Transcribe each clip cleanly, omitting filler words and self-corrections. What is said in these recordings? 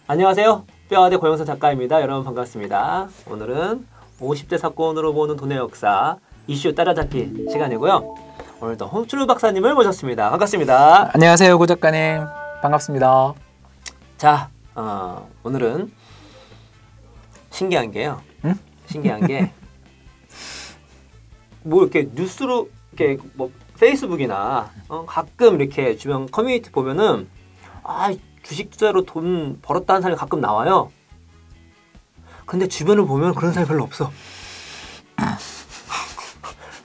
안녕하세요. 뼈아대 고영선 작가입니다. 여러분 반갑습니다. 오늘은 50대 사건으로 보는 돈의 역사 이슈 따라잡기 시간이고요. 오늘도 홍춘우 박사님을 모셨습니다. 반갑습니다. 안녕하세요, 고 작가님. 반갑습니다. 자, 오늘은 신기한 게요. 응? 신기한 게 뭐 이렇게 뉴스로 이렇게 뭐 페이스북이나 가끔 이렇게 주변 커뮤니티 보면은 주식 투자로 돈 벌었다는 사람이 가끔 나와요. 근데 주변을 보면 그런 사람이 별로 없어.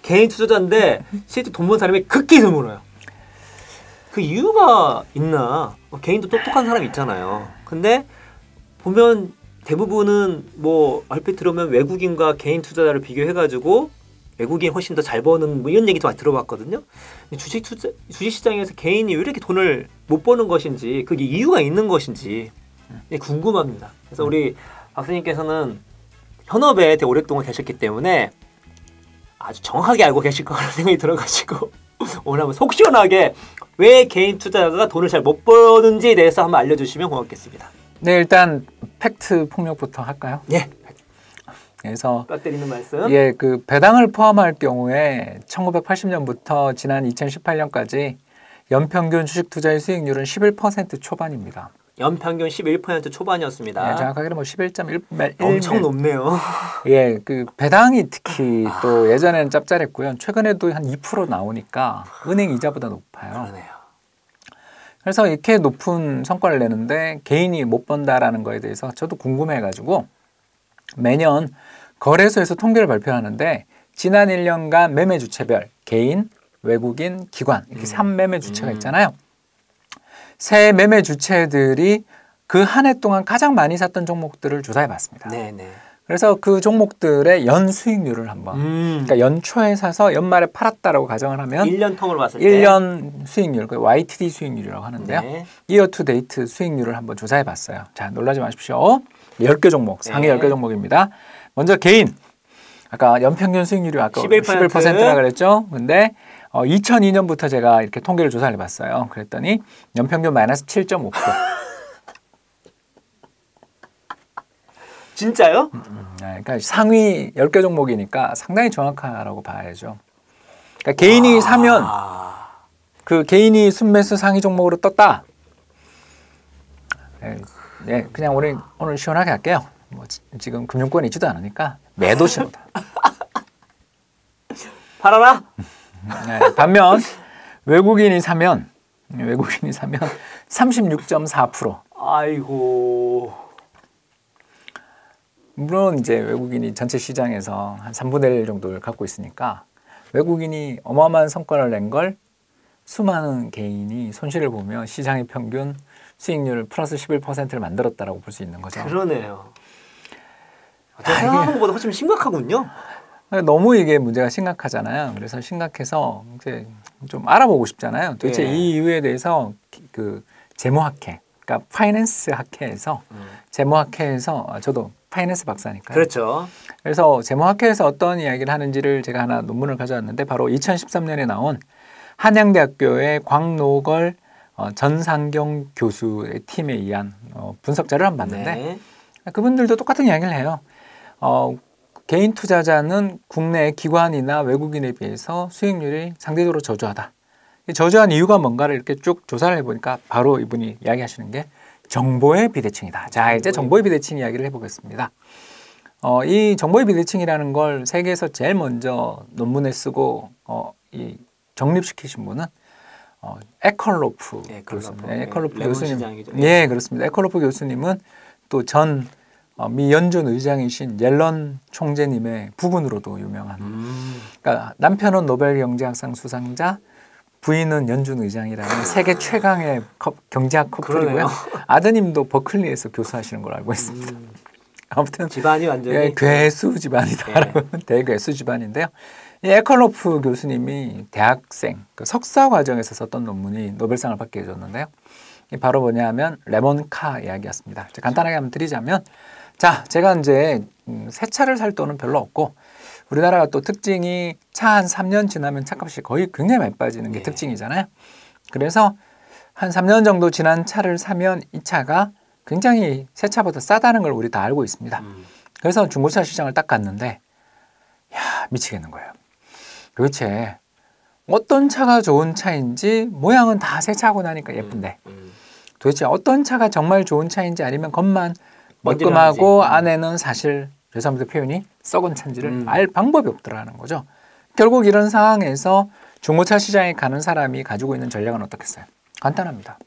개인 투자자인데 실제 돈 번 사람이 극히 드물어요. 그 이유가 있나? 개인도 똑똑한 사람이 있잖아요. 근데 보면 대부분은 뭐 얼핏 들으면 외국인과 개인 투자자를 비교해가지고 외국인이 훨씬 더 잘 버는 뭐 이런 얘기도 많이 들어봤거든요. 주식 시장에서 개인이 왜 이렇게 돈을 못 버는 것인지, 그게 이유가 있는 것인지 궁금합니다. 그래서 우리 박사님께서는 현업에 되게 오랫동안 계셨기 때문에 아주 정확하게 알고 계실 거라는 생각이 들어가지고 오늘 한번 속 시원하게 왜 개인 투자자가 돈을 잘 못 버는지에 대해서 한번 알려주시면 고맙겠습니다. 네, 일단 팩트 폭력부터 할까요? 예. 그래서 뼈 때리는 말씀. 예, 그 배당을 포함할 경우에 1980년부터 지난 2018년까지 연평균 주식 투자의 수익률은 11% 초반입니다. 연평균 11% 초반이었습니다. 예, 정확하게는 뭐 11.1. 엄청 높네요. 예, 그 배당이 특히 또 예전에는 짭짤했고요. 최근에도 한 2% 나오니까 은행 이자보다 높아요. 그러네요. 그래서 이렇게 높은 성과를 내는데 개인이 못 번다라는 거에 대해서 저도 궁금해가지고 매년 거래소에서 통계를 발표하는데 지난 1년간 매매 주체별 개인, 외국인, 기관 이렇게 3매매 주체가 있잖아요. 세 매매 주체들이 그 한 해 동안 가장 많이 샀던 종목들을 조사해 봤습니다. 네네. 그래서 그 종목들의 연 수익률을 한번 그러니까 연초에 사서 연말에 팔았다라고 가정을 하면 1년 통으로 봤을 때 1년 수익률, 그 YTD 수익률이라고 하는데요. 네. 이어 투 데이트 수익률을 한번 조사해 봤어요. 자, 놀라지 마십시오. 10개 종목, 상위 네. 10개 종목입니다. 먼저 개인. 아까 연평균 수익률이 아까 11%라 그랬죠. 근데 2002년부터 제가 이렇게 통계를 조사를 해봤어요. 그랬더니 연평균 마이너스 7.5%. 진짜요? 네, 그러니까 상위 10개 종목이니까 상당히 정확하다고 봐야죠. 그러니까 개인이 사면 그 개인이 순매수 상위 종목으로 떴다. 네, 그냥 우리 오늘 시원하게 할게요. 뭐 지금 금융권이 있지도 않으니까 매도시보다. 팔아라. 네, 반면 외국인이 사면 36.4%. 아이고. 물론 이제 외국인이 전체 시장에서 한 3분의 1 정도를 갖고 있으니까 외국인이 어마어마한 성과를 낸 걸 수많은 개인이 손실을 보며 시장의 평균 수익률 플러스 11%를 만들었다라고 볼 수 있는 거죠. 그러네요. 제가 생각한 것보다 훨씬 심각하군요. 너무 이게 문제가 심각하잖아요. 그래서 심각해서 이제 좀 알아보고 싶잖아요. 도대체 이 이유에 대해서 그 재무학회, 그러니까 파이낸스 학회에서 재무학회에서 저도 파이낸스 박사니까요. 그렇죠. 그래서 재무학회에서 어떤 이야기를 하는지를 제가 하나 논문을 가져왔는데 바로 2013년에 나온 한양대학교의 광노걸 전상경 교수의 팀에 의한 분석 자료를 한번 봤는데 네. 그분들도 똑같은 이야기를 해요. 개인 투자자는 국내 기관이나 외국인에 비해서 수익률이 상대적으로 저조하다. 저조한 이유가 뭔가를 이렇게 쭉 조사를 해보니까 바로 이분이 이야기하시는 게 정보의 비대칭이다. 자, 이제 정보의 비대칭 이야기를 해보겠습니다. 이 정보의 비대칭이라는 걸 세계에서 제일 먼저 논문에 쓰고 정립시키신 분은 에컬로프 교수님. 에컬로프 교수님. 예, 그렇습니다. 에컬로프 교수님은 또 전 미 연준 의장이신 옐런 총재님의 부군으로도 유명한. 그러니까 남편은 노벨 경제학상 수상자, 부인은 연준 의장이라는 세계 최강의 경제학 커플이고요. 아드님도 버클리에서 교수하시는 걸로 알고 있습니다. 아무튼 집안이 완전히 괴수 집안이다라고 대괴수 집안인데요. 이 에컬로프 교수님이 대학생 그 석사 과정에서 썼던 논문이 노벨상을 받게 해줬는데요. 바로 뭐냐면 레몬카 이야기였습니다. 간단하게 한번 드리자면, 자, 제가 이제 새 차를 살 돈은 별로 없고 우리나라가 또 특징이 차 한 3년 지나면 차값이 거의 굉장히 많이 빠지는 게 특징이잖아요. 그래서 한 3년 정도 지난 차를 사면 이 차가 굉장히 새 차보다 싸다는 걸 우리 다 알고 있습니다. 그래서 중고차 시장을 딱 갔는데 야 미치겠는 거예요. 도대체 어떤 차가 좋은 차인지 모양은 다 새 차고 나니까 예쁜데 도대체 어떤 차가 정말 좋은 차인지 아니면 겉만 멀끔하고 안에는 사실 죄송합니다 표현이 썩은 차인지를 알 방법이 없더라는 거죠. 결국 이런 상황에서 중고차 시장에 가는 사람이 가지고 있는 전략은 어떻겠어요? 간단합니다.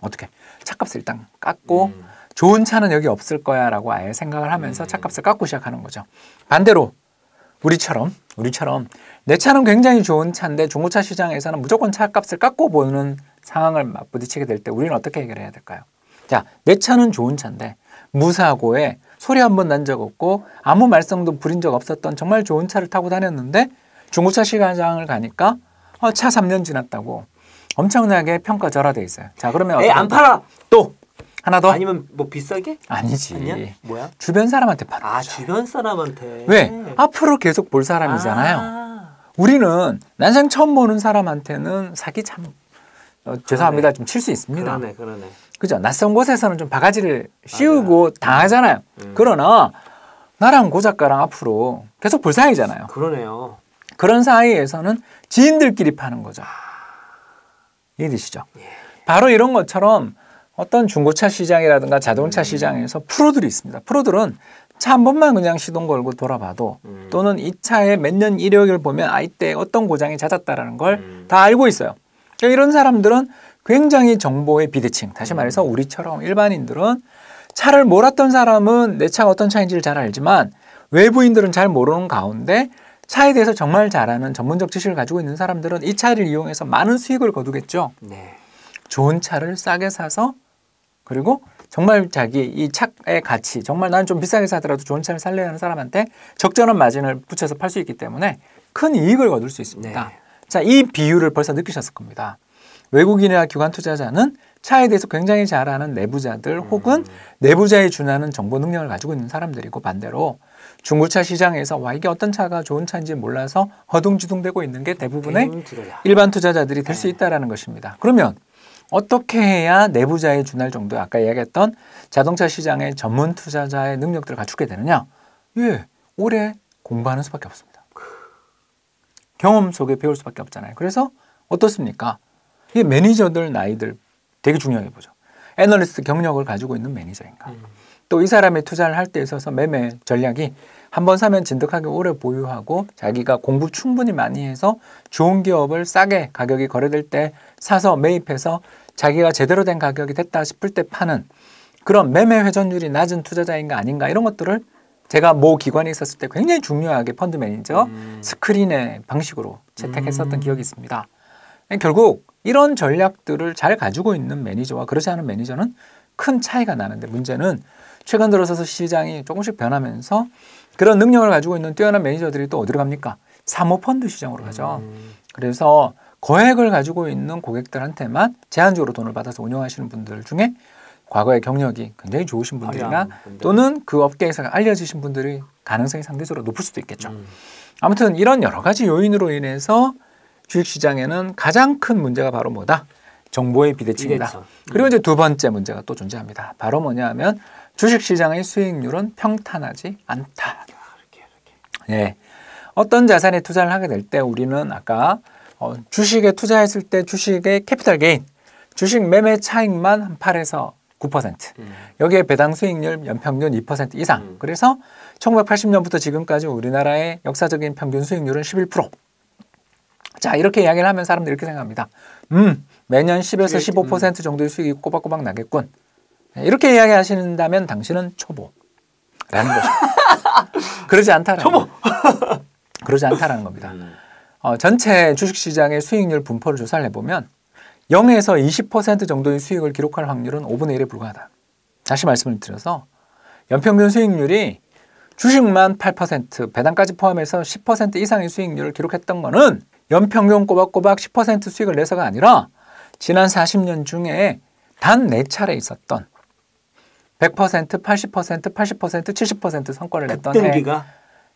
어떻게? 차값을 일단 깎고 좋은 차는 여기 없을 거야 라고 아예 생각을 하면서 차값을 깎고 시작하는 거죠. 반대로 우리처럼 내 차는 굉장히 좋은 차인데 중고차 시장에서는 무조건 차값을 깎고 보는 상황을 맞부딪히게 될 때 우리는 어떻게 해결해야 될까요? 자, 내 차는 좋은 차인데 무사고에 소리 한 번 난 적 없고 아무 말썽도 부린 적 없었던 정말 좋은 차를 타고 다녔는데 중고차 시장을 가니까 차 3년 지났다고 엄청나게 평가절하돼 있어요. 자, 그러면 안 팔아. 또 하나 더? 아니면 뭐 비싸게? 아니지. 아니야? 뭐야? 주변 사람한테 파는 아, 거죠. 주변 사람한테. 왜? 앞으로 계속 볼 사람이잖아요. 우리는 난생 처음 보는 사람한테는 사기 참 죄송합니다. 좀 칠 수 있습니다. 그러네. 그죠? 낯선 곳에서는 좀 바가지를 씌우고 당하잖아요. 그러나 나랑 고작가랑 앞으로 계속 볼 사이잖아요. 그러네요. 그런 사이에서는 지인들끼리 파는 거죠. 이해되시죠? 예. 바로 이런 것처럼 어떤 중고차 시장이라든가 자동차 시장에서 프로들이 있습니다. 프로들은 차 한 번만 그냥 시동 걸고 돌아봐도 또는 이 차의 몇 년 이력을 보면 이때 어떤 고장이 잦았다라는 걸 다 알고 있어요. 그러니까 이런 사람들은 굉장히 정보의 비대칭. 다시 말해서 우리처럼 일반인들은 차를 몰았던 사람은 내 차가 어떤 차인지를 잘 알지만 외부인들은 잘 모르는 가운데 차에 대해서 정말 잘 아는 전문적 지식을 가지고 있는 사람들은 이 차를 이용해서 많은 수익을 거두겠죠. 네. 좋은 차를 싸게 사서 그리고 정말 자기 이 차의 가치 정말 나는 좀 비싸게 사더라도 좋은 차를 살려야 하는 사람한테 적절한 마진을 붙여서 팔 수 있기 때문에 큰 이익을 거둘 수 있습니다. 네. 자, 이 비유를 벌써 느끼셨을 겁니다. 외국인이나 기관 투자자는 차에 대해서 굉장히 잘 아는 내부자들 혹은 내부자에 준하는 정보 능력을 가지고 있는 사람들이고 반대로 중고차 시장에서 와 이게 어떤 차가 좋은 차인지 몰라서 허둥지둥대고 있는 게 대부분의 일반 투자자들이 될 수 있다는 것입니다. 그러면 어떻게 해야 내부자에 준할 정도 아까 이야기했던 자동차 시장의 전문 투자자의 능력들을 갖추게 되느냐? 예, 오래 공부하는 수밖에 없습니다. 경험 속에 배울 수밖에 없잖아요. 그래서 어떻습니까? 이 매니저들 나이들 되게 중요하게 보죠. 애널리스트 경력을 가지고 있는 매니저인가? 또 이 사람이 투자를 할 때 있어서 매매 전략이 한번 사면 진득하게 오래 보유하고 자기가 공부 충분히 많이 해서 좋은 기업을 싸게 가격이 거래될 때 사서 매입해서 자기가 제대로 된 가격이 됐다 싶을 때 파는 그런 매매 회전율이 낮은 투자자인가 아닌가 이런 것들을 제가 모 기관에 있었을 때 굉장히 중요하게 펀드 매니저 스크린의 방식으로 채택했었던 기억이 있습니다. 결국 이런 전략들을 잘 가지고 있는 매니저와 그렇지 않은 매니저는 큰 차이가 나는데 문제는 최근 들어서서 시장이 조금씩 변하면서 그런 능력을 가지고 있는 뛰어난 매니저들이 또 어디로 갑니까? 사모펀드 시장으로 가죠. 그래서 거액을 가지고 있는 고객들한테만 제한적으로 돈을 받아서 운영하시는 분들 중에 과거의 경력이 굉장히 좋으신 분들이나 또는 그 업계에서 알려지신 분들이 가능성이 상대적으로 높을 수도 있겠죠. 아무튼 이런 여러 가지 요인으로 인해서 주식시장에는 가장 큰 문제가 바로 뭐다? 정보의 비대칭이다. 그리고 이제 두 번째 문제가 또 존재합니다. 바로 뭐냐 하면 주식시장의 수익률은 평탄하지 않다. 네. 어떤 자산에 투자를 하게 될 때 우리는 아까 주식에 투자했을 때 주식의 캐피탈 게인, 주식 매매 차익만 한 8에서 9%. 여기에 배당 수익률 연평균 2% 이상. 그래서 1980년부터 지금까지 우리나라의 역사적인 평균 수익률은 11%. 자, 이렇게 이야기를 하면 사람들이 이렇게 생각합니다. 매년 10에서 15% 정도의 수익이 꼬박꼬박 나겠군. 이렇게 이야기하신다면 당신은 초보라는 것입니다. 그러지 않다라는 초보! 그러지 않다라는 겁니다. 전체 주식시장의 수익률 분포를 조사를 해보면 0에서 20% 정도의 수익을 기록할 확률은 5분의 1에 불과하다. 다시 말씀을 드려서 연평균 수익률이 주식만 8%, 배당까지 포함해서 10% 이상의 수익률을 기록했던 거는 연평균 꼬박꼬박 10% 수익을 내서가 아니라 지난 40년 중에 단 4차례 있었던 100%, 80%, 80%, 70% 성과를 냈던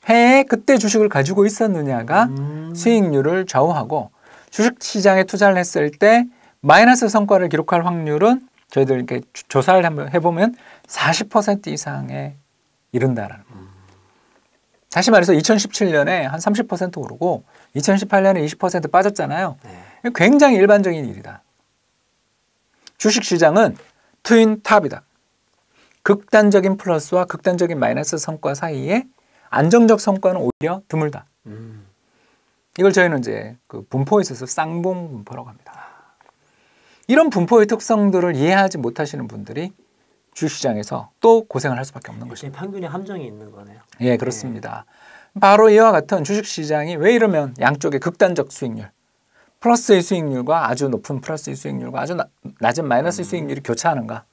해에 그때 주식을 가지고 있었느냐가 수익률을 좌우하고 주식시장에 투자를 했을 때 마이너스 성과를 기록할 확률은 저희들 이렇게 조사를 한번 해보면 40% 이상에 이른다라는 거예요. 다시 말해서 2017년에 한 30% 오르고 2018년에 20% 빠졌잖아요. 네. 굉장히 일반적인 일이다. 주식시장은 트윈탑이다. 극단적인 플러스와 극단적인 마이너스 성과 사이에 안정적 성과는 오히려 드물다. 이걸 저희는 이제 그 분포에 있어서 쌍봉 분포라고 합니다. 이런 분포의 특성들을 이해하지 못하시는 분들이 주식시장에서 또 고생을 할 수밖에 없는 것입니다. 평균의 함정이 있는 거네요. 예, 그렇습니다. 바로 이와 같은 주식시장이 왜 이러면 양쪽의 극단적 수익률, 플러스의 수익률과 아주 높은 플러스의 수익률과 아주 낮은 마이너스의 수익률이 교차하는가?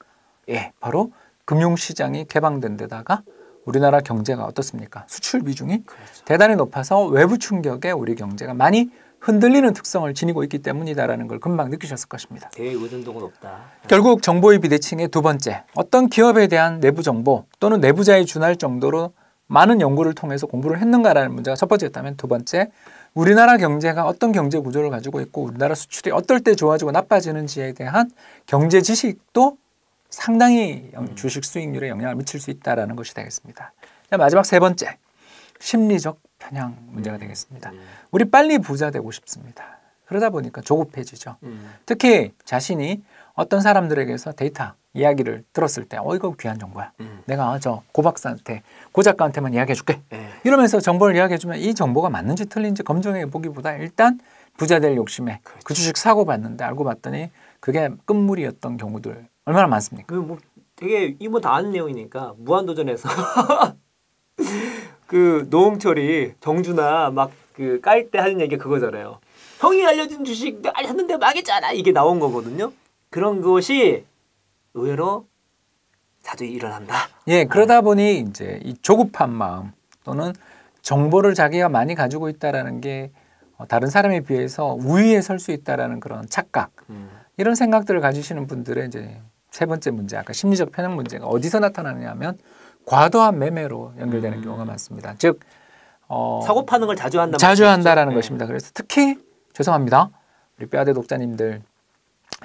예, 바로 금융시장이 개방된 데다가 우리나라 경제가 어떻습니까? 수출 비중이 그렇죠. 대단히 높아서 외부 충격에 우리 경제가 많이 흔들리는 특성을 지니고 있기 때문이다라는 걸 금방 느끼셨을 것입니다. 대외 의존도가 높다. 결국 정보의 비대칭의 두 번째, 어떤 기업에 대한 내부 정보 또는 내부자에 준할 정도로 많은 연구를 통해서 공부를 했는가라는 문제가 첫 번째였다면, 두 번째, 우리나라 경제가 어떤 경제 구조를 가지고 있고 우리나라 수출이 어떨 때 좋아지고 나빠지는지에 대한 경제 지식도 상당히 주식 수익률에 영향을 미칠 수 있다는 것이 되겠습니다. 마지막 세 번째, 심리적 편향 문제가 되겠습니다. 우리 빨리 부자 되고 싶습니다. 그러다 보니까 조급해지죠. 특히 자신이 어떤 사람들에게서 데이터 이야기를 들었을 때 이거 귀한 정보야. 내가 저 고박사한테 고작가한테만 이야기해줄게. 이러면서 정보를 이야기해주면 이 정보가 맞는지 틀린지 검증해보기보다 일단 부자 될 욕심에 그렇죠. 그 주식 사고 봤는데 알고 봤더니 그게 끝물이었던 경우들 얼마나 많습니까? 뭐 되게 이모 다 아는 내용이니까 무한도전에서 그 노홍철이 정준하 막 그 깔 때 하는 얘기가 그거잖아요. 형이 알려준 주식 내가 샀는데 망했잖아. 이게 나온 거거든요. 그런 것이 의외로 자주 일어난다. 예, 그러다 보니 이제 이 조급한 마음 또는 정보를 자기가 많이 가지고 있다라는 게 다른 사람에 비해서 우위에 설 수 있다라는 그런 착각, 이런 생각들을 가지시는 분들의 이제 세 번째 문제, 아까 심리적 편향 문제가 어디서 나타나느냐면 과도한 매매로 연결되는 경우가 많습니다. 즉 사고 파는 걸 자주 한다. 자주 한다라는 네. 것입니다. 그래서 특히 죄송합니다, 우리 뼈아대 독자님들,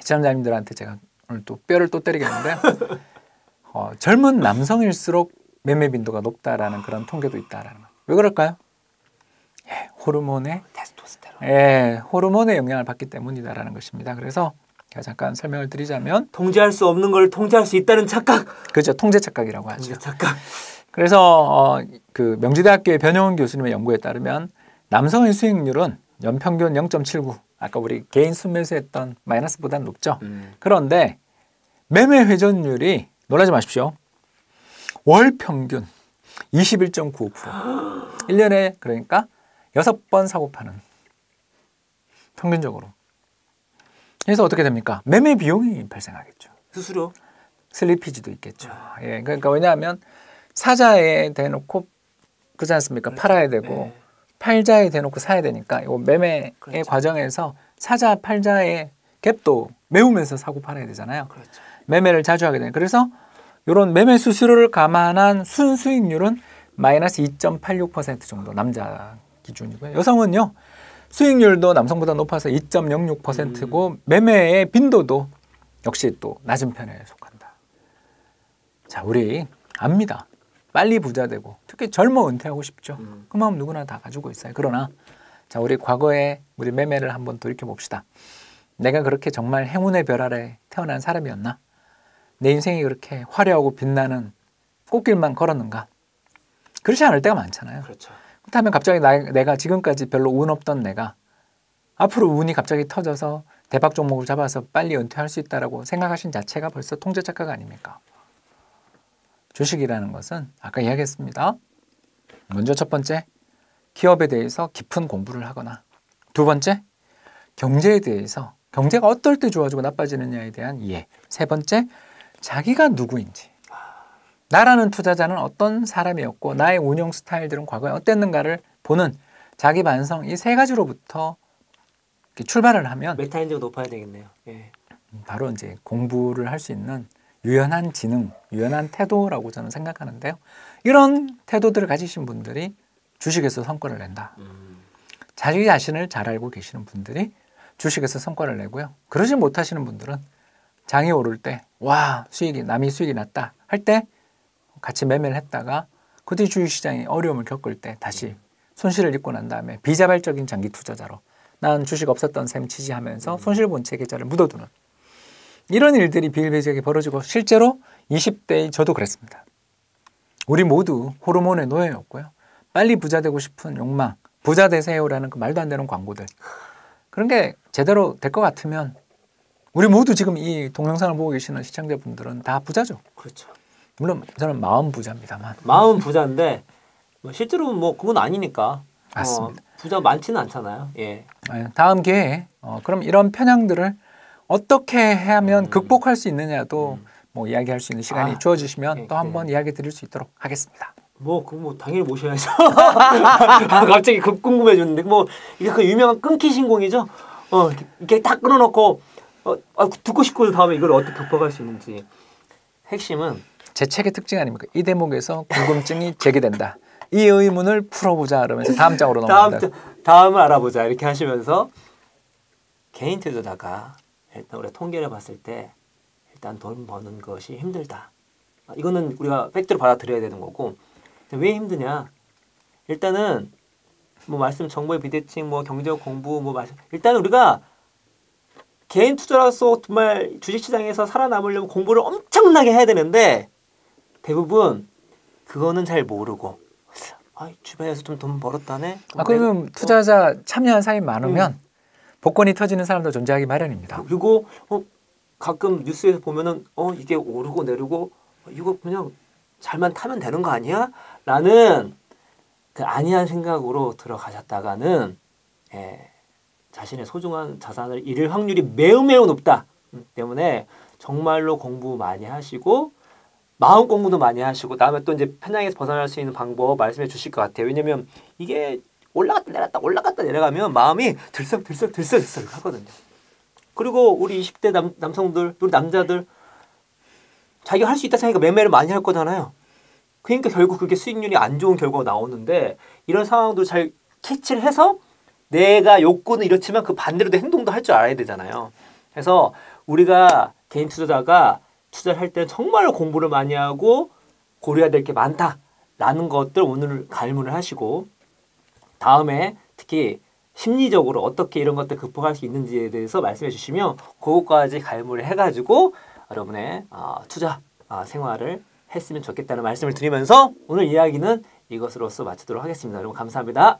시청자님들한테 제가 오늘 또 뼈를 또 때리겠는데요. 젊은 남성일수록 매매 빈도가 높다라는 그런 통계도 있다라는 거. 왜 그럴까요? 예, 호르몬의 테스토스테론. 예, 호르몬의 영향을 받기 때문이다라는 것입니다. 그래서 제가 잠깐 설명을 드리자면, 통제할 수 없는 걸 통제할 수 있다는 착각. 그죠, 통제 착각이라고 하죠. 통제 착각. 그래서 그 명지대학교의 변영훈 교수님의 연구에 따르면 남성의 수익률은 연평균 0.79, 아까 우리 개인 순매수했던 마이너스보다는 높죠. 그런데 매매 회전율이, 놀라지 마십시오, 월 평균 21.95%. 1년에 그러니까 6번 사고 파는, 평균적으로. 그래서 어떻게 됩니까? 매매 비용이 발생하겠죠. 수수료. 슬리피지도 있겠죠. 예, 그러니까 왜냐하면 사자에 대놓고 그렇지 않습니까? 그렇죠. 팔아야 되고 네. 팔자에 대놓고 사야 되니까 이 매매의 그렇죠. 과정에서 사자 팔자의 갭도 메우면서 사고 팔아야 되잖아요. 그렇죠. 매매를 자주 하게 되는. 그래서 이런 매매 수수료를 감안한 순수익률은 마이너스 2.86% 정도, 남자 기준이고요. 여성은요, 수익률도 남성보다 높아서 2.06%고 매매의 빈도도 역시 또 낮은 편에 속한다. 자, 우리 압니다. 빨리 부자 되고 특히 젊어 은퇴하고 싶죠. 그 마음 누구나 다 가지고 있어요. 그러나 자, 우리 과거에 우리 매매를 한번 돌이켜 봅시다. 내가 그렇게 정말 행운의 별 아래 태어난 사람이었나? 내 인생이 그렇게 화려하고 빛나는 꽃길만 걸었는가? 그렇지 않을 때가 많잖아요. 그렇죠. 그렇다면 갑자기 내가 지금까지 별로 운 없던 내가 앞으로 운이 갑자기 터져서 대박 종목을 잡아서 빨리 은퇴할 수 있다라고 생각하신 자체가 벌써 통제 착각 아닙니까? 주식이라는 것은 아까 이야기했습니다. 먼저 첫 번째, 기업에 대해서 깊은 공부를 하거나, 두 번째, 경제에 대해서 경제가 어떨 때 좋아지고 나빠지느냐에 대한 이해, 세 번째, 자기가 누구인지, 나라는 투자자는 어떤 사람이었고 나의 운영 스타일들은 과거에 어땠는가를 보는 자기 반성, 이 세 가지로부터 이렇게 출발을 하면 메타인지가 높아야 되겠네요. 예. 바로 이제 공부를 할 수 있는 유연한 지능, 유연한 태도라고 저는 생각하는데요. 이런 태도들을 가지신 분들이 주식에서 성과를 낸다. 자기 자신을 잘 알고 계시는 분들이 주식에서 성과를 내고요. 그러지 못하시는 분들은 장이 오를 때 와 수익이 남이 수익이 났다 할 때 같이 매매를 했다가 그 뒤 주식시장이 어려움을 겪을 때 다시 손실을 입고 난 다음에 비자발적인 장기 투자자로 난 주식 없었던 셈 치지하면서 손실 본 채 계좌를 묻어두는 이런 일들이 비일비재하게 벌어지고 실제로 20대의 저도 그랬습니다. 우리 모두 호르몬의 노예였고요. 빨리 부자 되고 싶은 욕망, 부자 되세요라는 그 말도 안 되는 광고들 그런 게 제대로 될 것 같으면 우리 모두 지금 이 동영상을 보고 계시는 시청자분들은 다 부자죠. 그렇죠. 물론 저는 마음 부자입니다만. 마음 부자인데 뭐 실제로 뭐 그건 아니니까. 맞습니다. 부자 많지는 않잖아요. 예. 다음 기회에 그럼 이런 편향들을 어떻게 하면 극복할 수 있느냐도 뭐 이야기할 수 있는 시간이 주어지시면 예, 또 한번 이야기 드릴 수 있도록 하겠습니다. 뭐 당연히 모셔야죠. 갑자기 급 궁금해졌는데 뭐 이게 그 유명한 끊기 신공이죠. 이렇게 딱 끊어놓고 듣고 싶고 다음에 이걸 어떻게 극복할 수 있는지. 핵심은 제 책의 특징 아닙니까? 이 대목에서 궁금증이 제기된다. 이 의문을 풀어보자 그러면서 다음 장으로 넘어간다. 다음을 알아보자 이렇게 하시면서 개인 투자자가 일단 우리가 통계를 봤을 때 일단 돈 버는 것이 힘들다. 이거는 우리가 팩트로 받아들여야 되는 거고 왜 힘드냐? 일단은 뭐 말씀 정보의 비대칭, 뭐 경제적 공부, 뭐 일단 우리가 개인 투자로서 정말 주식시장에서 살아남으려면 공부를 엄청나게 해야 되는데 대부분 그거는 잘 모르고 주변에서 좀 돈 벌었다네. 그럼 투자자 참여한 사람이 많으면 복권이 터지는 사람도 존재하기 마련입니다. 그리고 가끔 뉴스에서 보면은 이게 오르고 내리고 이거 그냥 잘만 타면 되는 거 아니야? 라는 그 안이한 생각으로 들어가셨다가는 자신의 소중한 자산을 잃을 확률이 매우 높다. 때문에 정말로 공부 많이 하시고 마음 공부도 많이 하시고 다음에 또 이제 편향에서 벗어날 수 있는 방법 말씀해 주실 것 같아요. 왜냐면 이게 올라갔다 내려가면 마음이 들썩 하거든요. 그리고 우리 20대 남성들, 우리 남자들 자기가 할 수 있다 생각하니까 매매를 많이 할 거잖아요. 그러니까 결국 그게 수익률이 안 좋은 결과가 나오는데 이런 상황도 잘 캐치를 해서 내가 욕구는 이렇지만 그 반대로 행동도 할 줄 알아야 되잖아요. 그래서 우리가 개인 투자자가 투자를 할 때는 정말 공부를 많이 하고 고려해야 될 게 많다라는 것들 오늘 갈문을 하시고 다음에 특히 심리적으로 어떻게 이런 것들 극복할 수 있는지에 대해서 말씀해 주시면 그것까지 갈무를 해가지고 여러분의 투자 생활을 했으면 좋겠다는 말씀을 드리면서 오늘 이야기는 이것으로써 마치도록 하겠습니다. 여러분 감사합니다.